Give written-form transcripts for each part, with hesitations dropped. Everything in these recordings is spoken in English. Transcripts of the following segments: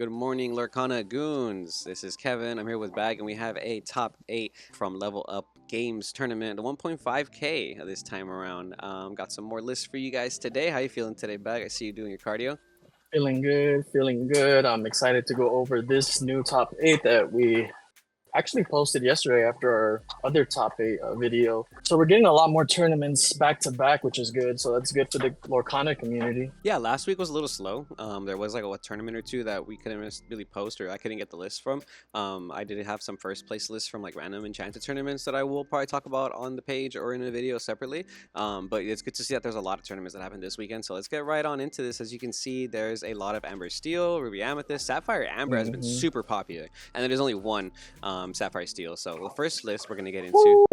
Good morning, Lorcana Goons. This is Kevin. I'm here with Bag, and we have a top 8 from Level Up Games tournament, the 1.5K this time around. Got some more lists for you guys today. How you feeling today, Bag? I see you doing your cardio. Feeling good, feeling good. I'm excited to go over this new top 8 that we actually posted yesterday after our other top 8 video. So we're getting a lot more tournaments back to back, which is good. So that's good for the Lorcana community. Yeah, last week was a little slow. There was like a tournament or two that we couldn't really post, or I couldn't get the list from. I did have some first place lists from like random enchanted tournaments that I will probably talk about on the page or in a video separately. But it's good to see that there's a lot of tournaments that happened this weekend. So let's get right on into this. As you can see, there's a lot of Amber Steel, Ruby Amethyst, Sapphire Amber has been super popular, and there's only one Sapphire Steel. So the first list we're gonna get into.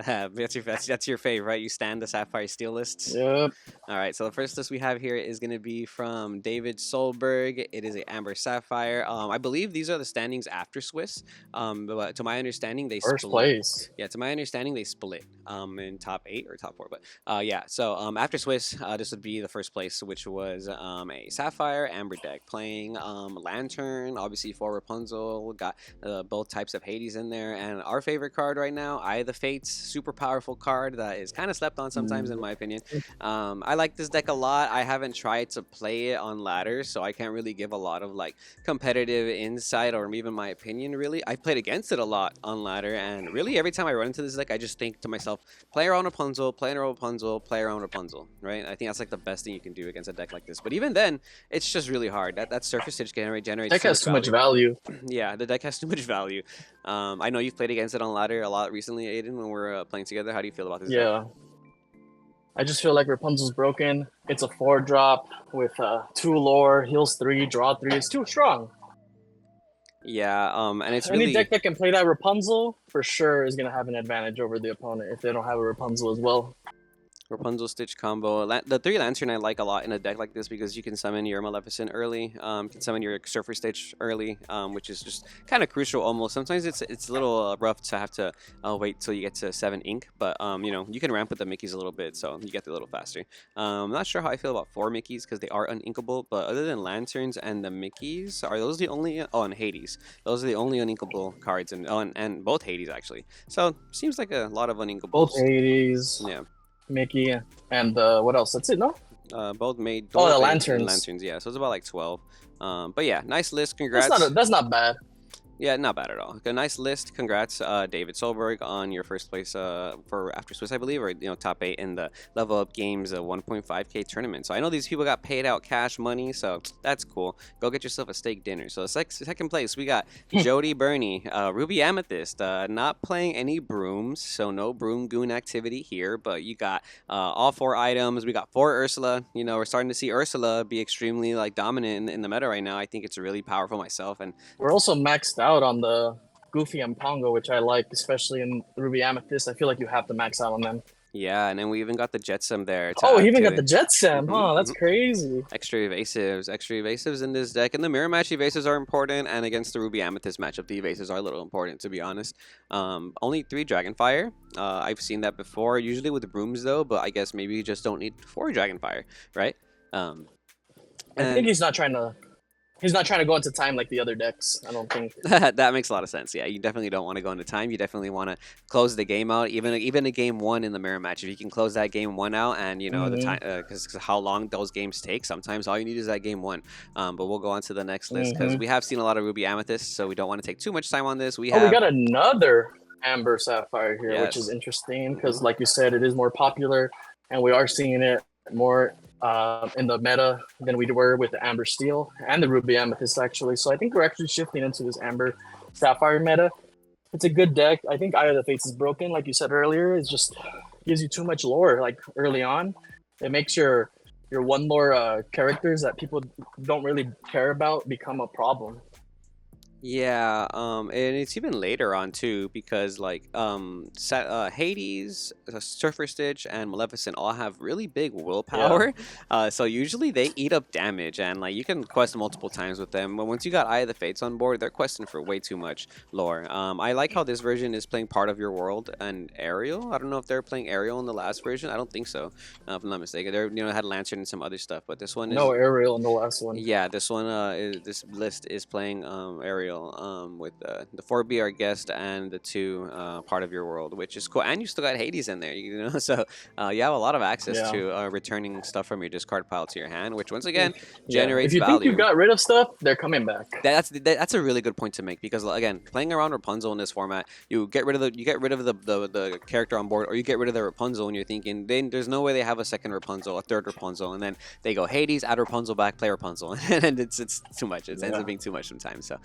That's your fave, right? You stand the Sapphire Steel lists. Yep. All right. So the first list we have here is going to be from David Soberg. It is a Amber Sapphire. I believe these are the standings after Swiss. But to my understanding, they First split. place. Yeah, to my understanding, they split in top 8 or top 4. But yeah, so after Swiss, this would be the first place, which was a Sapphire Amber deck playing Lantern, obviously for Rapunzel. Got both types of Hades in there, and our favorite card right now, Eye of the Fates, super powerful card that is kind of slept on sometimes, in my opinion. I like this deck a lot. I haven't tried to play it on ladder, so I can't really give a lot of like competitive insight or even my opinion. Really, I played against it a lot on ladder, and really every time I run into this deck, I just think to myself, play around Rapunzel, play around Rapunzel, play around Rapunzel, right? I think that's like the best thing you can do against a deck like this. But even then, it's just really hard. That surface stage generates Deck has too much value. Yeah, the deck has too much value. I know you've played against it on ladder a lot recently, Aiden, when we're playing together. How do you feel about this deck? Yeah. I just feel like Rapunzel's broken. It's a 4-drop with 2 lore, heals 3, draw 3. It's too strong. Yeah, and it's Any really deck that can play that Rapunzel for sure is gonna have an advantage over the opponent if they don't have a Rapunzel as well. Rapunzel Stitch combo. The 3 Lantern I like a lot in a deck like this because you can summon your Maleficent early, can summon your Surfer Stitch early, which is just kind of crucial almost. Sometimes it's a little rough to have to wait till you get to 7 ink, but you know, you can ramp with the Mickeys a little bit, so you get a little faster. I'm not sure how I feel about 4 Mickeys because they are uninkable, but other than Lanterns and the Mickeys, are those the only... Oh, and Hades. Those are the only uninkable cards, and both Hades actually. So seems like a lot of uninkables. Both Hades. Yeah. Mickey, and what else? That's it, no? Both made. Oh, the Lanterns. Lanterns, yeah. So it's about like 12. But yeah, nice list. Congrats. That's not bad. Yeah, not bad at all. A nice list. Congrats, David Solberg, on your first place for After Swiss, I believe, or top 8 in the Level Up Games 1.5K tournament. So I know these people got paid out cash money, so that's cool. Go get yourself a steak dinner. So second place, we got Jody Burney, Ruby Amethyst, not playing any brooms, so no broom goon activity here. But you got all 4 items. We got 4 Ursula. You know, we're starting to see Ursula be extremely like dominant in the meta right now. I think it's really powerful myself, and we're also maxed out on the Goofy and Pongo, which I like, especially in Ruby Amethyst. I feel like you have to max out on them. Yeah, and then we even got the Jetsam there. Oh, he even got the Jetsam, huh? That's crazy. Extra evasives in this deck. And the mirror match evasives are important, and against the Ruby Amethyst matchup, the evasives are a little important, to be honest. Only 3 Dragonfire. I've seen that before, usually with the brooms though, but I guess maybe you just don't need 4 Dragonfire, right? I think he's not trying to go into time like the other decks. I don't think. That makes a lot of sense. Yeah, you definitely don't want to go into time. You definitely want to close the game out, even a game 1 in the mirror match. If you can close that game 1 out, and you know the time, because how long those games take. Sometimes all you need is that game 1. But we'll go on to the next list because we have seen a lot of Ruby Amethyst, so we don't want to take too much time on this. We got another Amber Sapphire here, which is interesting because, like you said, it is more popular, and we are seeing it more in the meta than we were with the Amber Steel and the Ruby Amethyst, actually. So I think we're actually shifting into this Amber Sapphire meta. It's a good deck. I think Eye of the Fates is broken, like you said earlier. It just gives you too much lore, like early on. It makes your 1 lore characters that people don't really care about become a problem. Yeah, and it's even later on too because like Hades, Surfer Stitch, and Maleficent all have really big Yeah. willpower. So usually they eat up damage, and like you can quest multiple times with them. But once you got Eye of the Fates on board, they're questing for way too much lore. I like how this version is playing part of your world and Ariel. I don't know if they're playing Ariel in the last version. I don't think so, if I'm not mistaken. They're had Lantern and some other stuff, but this one No is Ariel in the last one. yeah, this one this list is playing Ariel with the 4B guest and the 2 part of your world, which is cool. And you still got Hades in there, you know. So you have a lot of access Yeah. to returning stuff from your discard pile to your hand, which once again Yeah. If generates you think you value. got rid of stuff, they're coming back. That's a really good point to make because again, playing around Rapunzel in this format, you get rid of the character on board, or you get rid of the Rapunzel, and you're thinking then there's no way they have a second Rapunzel, a third Rapunzel, and then they go Hades, add Rapunzel back, play Rapunzel, and it's too much. It ends up being too much sometimes. So,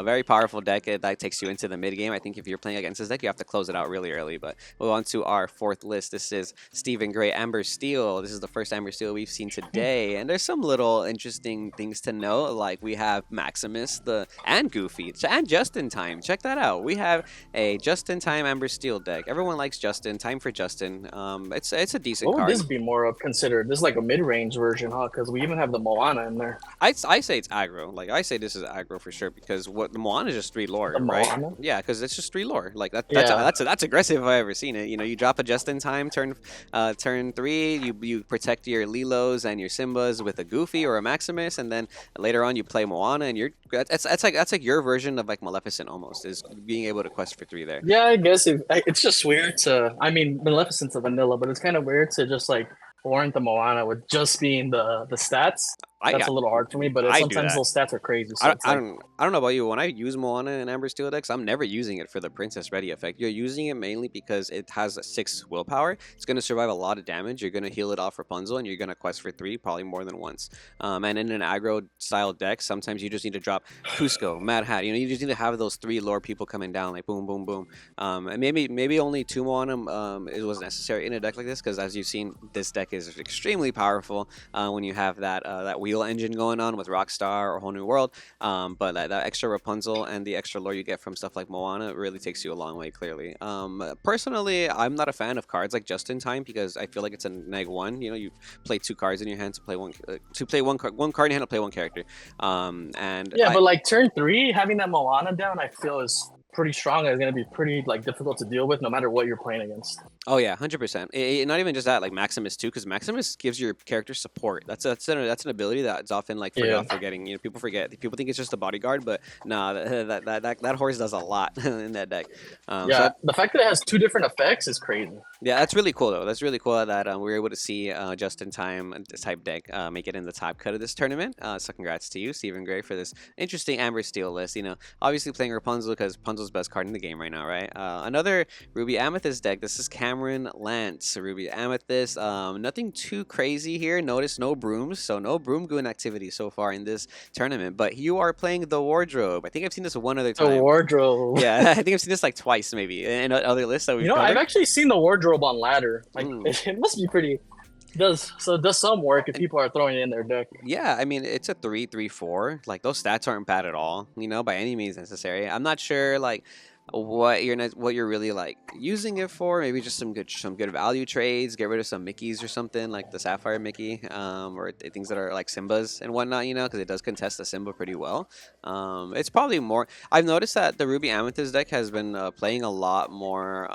very powerful deck that takes you into the mid game. I think if you're playing against this deck, you have to close it out really early. But we'll on to our 4th list. This is Stephen Gray, Amber Steel. This is the first Amber Steel we've seen today, and there's some little interesting things to note. Like we have Maximus, and Goofy, and Just in Time. Check that out. We have a Just in Time Amber Steel deck. Everyone likes Justin. Time for Justin. It's a decent What would card. this be more of considered? This is like a mid-range version, huh? Because we even have the Moana in there. I say it's aggro. Like I say this is aggro for sure because what the Moana is just 3 lore, The right? Moana? Yeah, because it's just 3 lore. Like Yeah. that's aggressive if I ever seen it. You know, you drop a just in time turn 3. You protect your Lilos and your Simbas with a Goofy or a Maximus, and then later on you play Moana, and you're that's like your version of like Maleficent almost is being able to quest for 3 there. Yeah, I guess it's just weird to. I mean, Maleficent's a vanilla, but it's kind of weird to just like warrant the Moana with just being the stats. That's a little hard for me, but I do sometimes that. those stats are crazy. So I don't know about you. When I use Moana and Amber Steel decks, I'm never using it for the Princess Ready effect. You're using it mainly because it has a 6 willpower. It's going to survive a lot of damage. You're going to heal it off Rapunzel, and you're going to quest for 3, probably more than once. And in an aggro style deck, sometimes you just need to drop Cusco, Mad Hat. You know, you just need to have those 3 lore people coming down, like boom, boom, boom. And maybe only 2 Moana it was necessary in a deck like this, because as you've seen, this deck is extremely powerful when you have that wheel engine going on with Rockstar or Whole New World. But that extra Rapunzel and the extra lore you get from stuff like Moana really takes you a long way, clearly. Personally, I'm not a fan of cards like Just in Time because I feel like it's a -1. You know, you play 2 cards in your hand to play one card in your hand to play 1 character. But like turn 3, having that Moana down, I feel is pretty strong. It's going to be pretty like difficult to deal with no matter what you're playing against. Oh yeah, 100%. Not even just that, like Maximus too, because Maximus gives your character support. That's an ability that's often like forgetting. You know, people forget. People think it's just a bodyguard, but nah, that horse does a lot in that deck. So the fact that it has 2 different effects is crazy. Yeah, that's really cool though. That's really cool that we were able to see just in time type deck make it in the top cut of this tournament. So congrats to you, Stephen Gray, for this interesting Amber Steel list. You know, obviously playing Rapunzel because Rapunzel's best card in the game right now, right? Another Ruby Amethyst deck. This is Cameron Lance, Ruby Amethyst. Nothing too crazy here. Notice no brooms, so no broom goon activity so far in this tournament. But you are playing the wardrobe. I think I've seen this one other time. The wardrobe. Yeah, I think I've seen this like twice maybe in other lists that we've covered. I've actually seen the wardrobe on ladder. Like it must be pretty. It does some work if people are throwing it in their deck. Yeah, I mean it's a 3/3/4. Like those stats aren't bad at all, you know, by any means necessary. I'm not sure like what you're really like using it for. Maybe just some good value trades. Get rid of some Mickeys or something like the Sapphire Mickey, or things that are like Simbas and whatnot. You know, because it does contest the Simba pretty well. It's probably more. I've noticed that the Ruby Amethyst deck has been playing a lot more.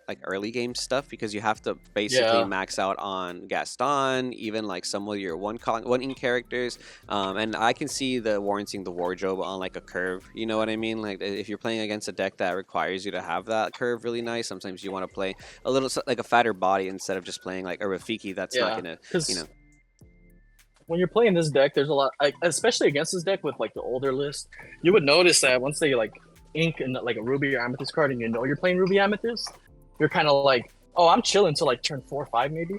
Like early game stuff because you have to basically max out on Gaston, even like some of your one in characters, and I can see the warranting the wardrobe on like a curve. You know what I mean? Like if you're playing against a deck that requires you to have that curve really nice, sometimes you want to play a little like a fatter body instead of just playing like a Rafiki that's not gonna, you know. When you're playing this deck, there's a lot, especially against this deck with like the older list. You would notice that once they like ink in like a Ruby or Amethyst card, and you know you're playing Ruby Amethyst, you're kind of like, oh, I'm chilling until like turn 4 or 5 maybe.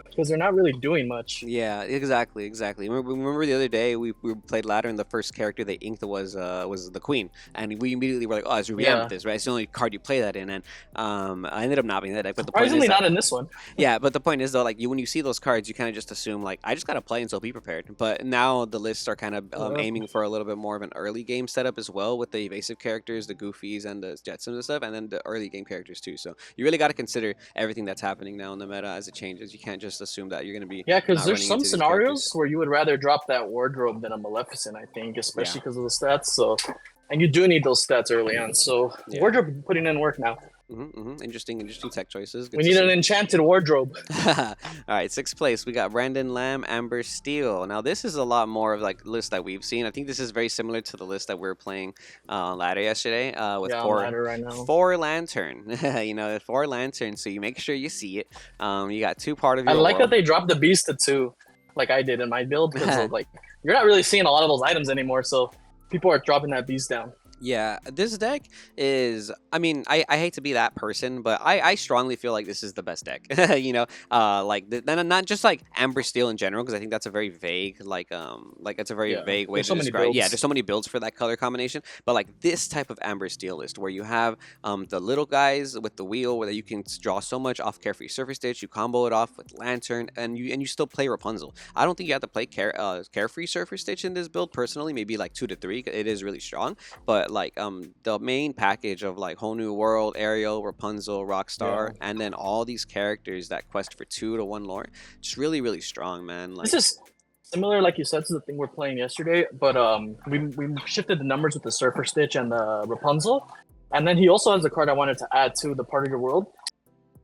because they're not really doing much. Yeah, exactly. Remember the other day we played ladder and the first character they inked was the queen, and we immediately were like, oh, it's Ruby Yeah, Amethyst, right? It's the only card you play that in, and I ended up not being that deck. But the point is surprisingly that not in this one. yeah, but the point is though, like when you see those cards, you kind of just assume like I just gotta play and so be prepared. But now the lists are kind of aiming for a little bit more of an early game setup as well with the evasive characters, the goofies, and the Jetsons and stuff, and then the early game characters too. So you really got to consider everything that's happening now in the meta as it changes. You can't just assume that you're gonna be Yeah, because not there's running some into these scenarios characters. where you would rather drop that wardrobe than a Maleficent, I think, Yeah, especially because of the stats. So, and you do need those stats early on. So yeah. wardrobe putting in work now. Interesting tech choices. Good We to need see. an enchanted wardrobe. All right, sixth place we got Brandon Lamb, Amber Steel. Now this is a lot more of like list that we've seen. I think this is very similar to the list that we were playing on ladder yesterday with Yeah, on ladder right now. four lantern. You know, four lantern. So you make sure you see it. You got two part of I your like that world. they dropped the beast to 2, like I did in my build, because like you're not really seeing a lot of those items anymore. So people are dropping that beast down. Yeah, this deck is. I mean, I hate to be that person, but I strongly feel like this is the best deck. You know, then not just like Amber Steel in general, because I think that's a very vague, like it's a very Yeah, vague way there's to so many describe. Yeah, builds. there's so many builds for that color combination, but like this type of Amber Steel list where you have the little guys with the wheel, where you can draw so much off Carefree Surface Stitch, you combo it off with Lantern, and you still play Rapunzel. I don't think you have to play Carefree Surface Stitch in this build personally. Maybe like 2 to 3. It is really strong, but like the main package of like Whole New World, Ariel, Rapunzel, Rockstar, Yeah. and then all these characters that quest for 2 to 1 lore, just really strong, man. Like This is similar, like you said, to the thing we're playing yesterday, but we shifted the numbers with the Surfer Stitch and the Rapunzel, and then he also has a card I wanted to add to the part of your world,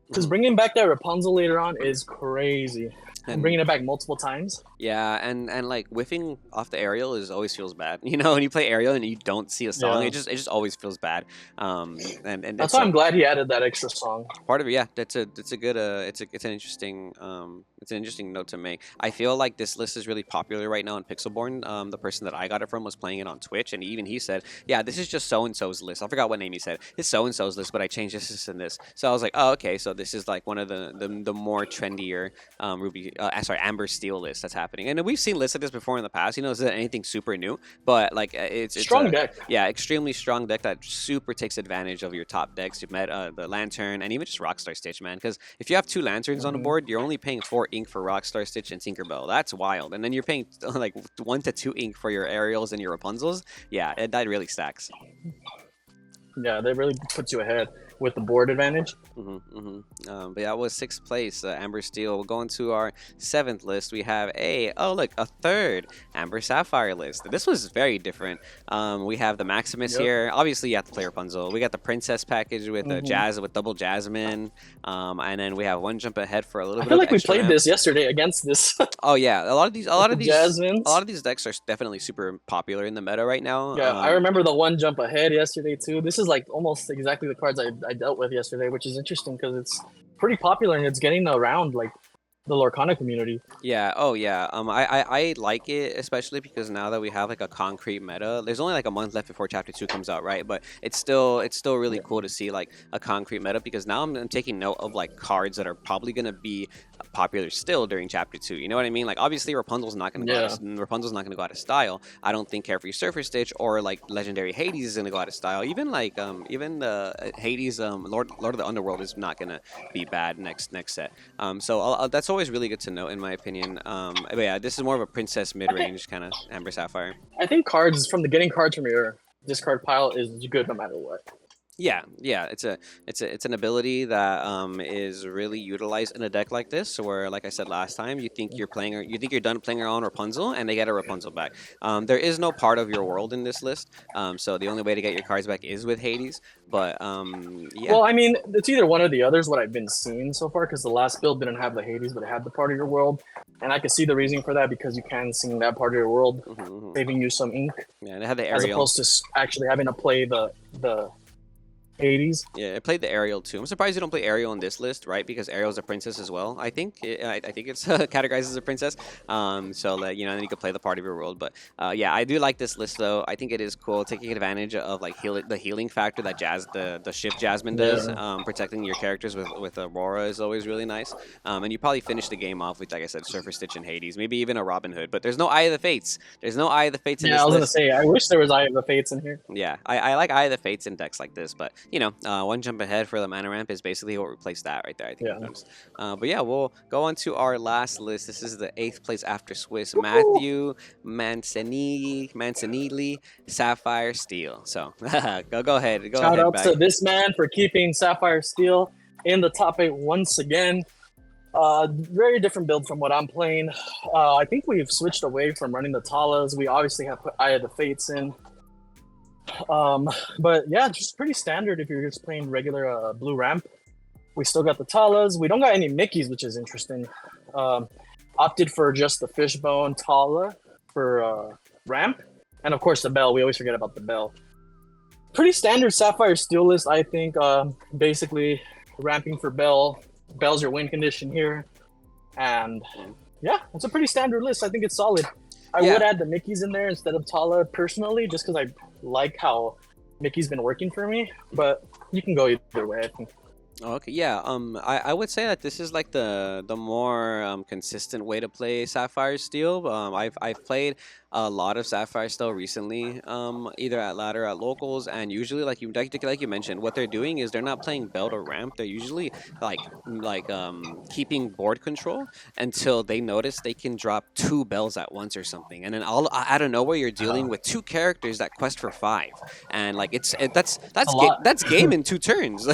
because bringing back that Rapunzel later on is crazy. And bringing it back multiple times. Yeah, and like whiffing off the aerial is always feels bad. You know, when you play aerial and you don't see a song, Yeah. it just always feels bad. And That's why I'm glad he added that extra song. part of it. Yeah, that's a good it's an interesting note to make. I feel like this list is really popular right now in Pixelborn. The person that I got it from was playing it on Twitch, and even he said, yeah, this is just so and so's list. I forgot what name he said. It's so and so's list, but I changed this and this. So I was like, oh, okay, so this is like one of the more trendier Amber Steel list that's happening. And we've seen lists like this before in the past. You know, this isn't anything super new, but like it's strong deck. Yeah, extremely strong deck that super takes advantage of your top decks. You've met the Lantern and even just Rockstar Stitch, man. Because if you have 2 Lanterns on the board, you're only paying 4 ink for Rockstar Stitch and Tinkerbell. That's wild. And then you're paying like 1 to 2 ink for your Ariels and your Rapunzels. Yeah, that really stacks. Yeah, that really puts you ahead with the board advantage. But that was 6th place, Amber Steel. We'll go into our 7th list. We have a 3rd Amber Sapphire list. This was very different. We have the Maximus here. Obviously, you have to play Rapunzel. We got the Princess package with with double Jasmine, and then we have 1 jump ahead for a little bit. I feel of like we extra played ramp. this yesterday against this. Oh yeah, a lot of these Jasmines. a lot of these decks are definitely super popular in the meta right now. Yeah, I remember the 1 jump ahead yesterday too. This is like almost exactly the cards I dealt with yesterday, which is interesting because it's pretty popular and it's getting around like the Lorcana community. Yeah. Oh, yeah. I like it, especially because now that we have like a concrete meta, there's only like a month left before Chapter 2 comes out, right? But it's still really cool to see like a concrete meta because now I'm taking note of like cards that are probably gonna be popular still during Chapter 2. You know what I mean? Like obviously Rapunzel's not gonna Rapunzel's not gonna go out of style. I don't think Carefree Surfer Stitch or like Legendary Hades is gonna go out of style. Even like even the Hades Lord of the Underworld is not gonna be bad next set. So that's always really good to note in my opinion. But yeah, this is more of a princess mid-range kind of Amber Sapphire. I think cards from getting cards from your discard pile is good no matter what. Yeah, it's an ability that is really utilized in a deck like this. Where, like I said last time, you think you're done playing your own Rapunzel, and they get a Rapunzel back. There is no part of your world in this list, so the only way to get your cards back is with Hades. But yeah. Well, I mean, it's either one or the other is what I've been seeing so far. Because the last build didn't have the Hades, but it had the part of your world, and I could see the reasoning for that because you can sing that part of your world, saving you some ink. Yeah, and it had the as Ariel. opposed to actually having to play the Hades. Yeah, I played the Ariel too. I'm surprised you don't play Ariel on this list, right? Because Ariel's a princess as well. I think I think it's categorized as a princess. So that then you could play the part of your world. But yeah, I do like this list though. I think it is cool, taking advantage of like the healing factor that the ship Jasmine does. Yeah. Protecting your characters with Aurora is always really nice. And you probably finish the game off with, like I said, Surfer Stitch and Hades, maybe even a Robin Hood. But there's no Eye of the Fates. There's no Eye of the Fates in Yeah, this I was gonna list. say, I wish there was Eye of the Fates in here. Yeah, I like Eye of the Fates in decks like this, but one jump ahead for the mana ramp is basically what replaced that right there. I think. Yeah. But yeah, we'll go on to our last list. This is the 8th place after Swiss. Matthew Manzanilli, Sapphire Steel. So go ahead. Shout out back. to this man for keeping Sapphire Steel in the top 8 once again. Very different build from what I'm playing. I think we've switched away from running the Talas. We obviously have put Eye of the Fates in. But yeah, just pretty standard if you're just playing regular blue ramp. We still got the Talas. We don't got any Mickeys, which is interesting. Opted for just the Fishbone Tala for ramp. And of course the Bell. We always forget about the Bell. Pretty standard Sapphire Steel list, I think. Basically ramping for Bell. Bell's your win condition here. And yeah, it's a pretty standard list. I think it's solid. I would add the Mickeys in there instead of Tala personally, just because I like how Mickey's been working for me. But you can go either way, I think. Okay, yeah. I would say that this is like the more consistent way to play Sapphire Steel. I've played a lot of Sapphire Steel recently, either at ladder or at locals, and usually like you mentioned, what they're doing is they're not playing belt or ramp. They're usually keeping board control until they notice they can drop 2 bells at once or something, and then all out of nowhere you're dealing with 2 characters that quest for 5, and like that's game in 2 turns.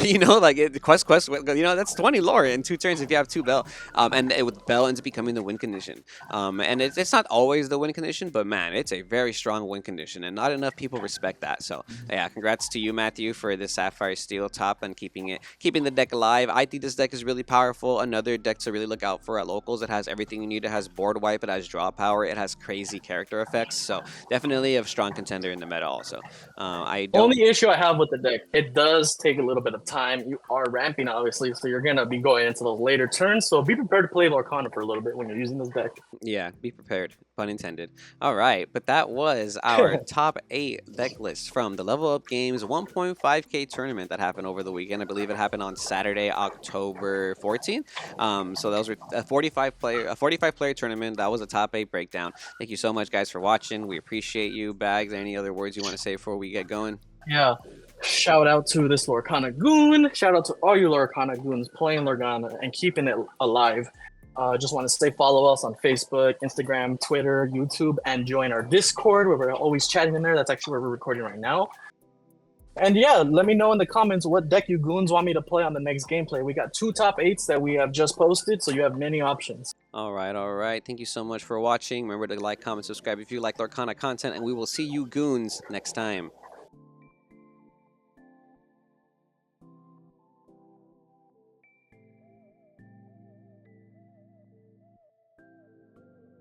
Quest. That's 20 lore in 2 turns if you have 2 bell, and with bell ends up becoming the win condition. And it's not always the win condition, but man, it's a very strong win condition, and not enough people respect that. So yeah, congrats to you, Matthew, for the Sapphire Steel top and keeping the deck alive. I think this deck is really powerful. Another deck to really look out for at locals. It has everything you need. It has board wipe. It has draw power. It has crazy character effects. So definitely a strong contender in the meta. Also, only issue I have with the deck, it does take a little bit of time. You are ramping, obviously, so you're gonna be going into those later turns. So be prepared to play Lorcana for a little bit when you're using this deck. Yeah, be prepared. Pun intended. All right, but that was our top 8 deck list from the Level Up Games 1.5K tournament that happened over the weekend. I believe it happened on Saturday, October 14th. So those were a 45 player tournament. That was a top 8 breakdown. Thank you so much, guys, for watching. We appreciate you. Bags, any other words you want to say before we get going? Yeah. Shout out to this Lorcana goon. Shout out to all you Lorcana goons playing Lorcana and keeping it alive. Just want to say follow us on Facebook, Instagram, Twitter, YouTube, and join our Discord where we're always chatting in there. That's actually where we're recording right now. And yeah, let me know in the comments what deck you goons want me to play on the next gameplay. We got 2 top 8s that we have just posted, so you have many options. All right. Thank you so much for watching. Remember to like, comment, subscribe if you like Lorcana content, and we will see you goons next time.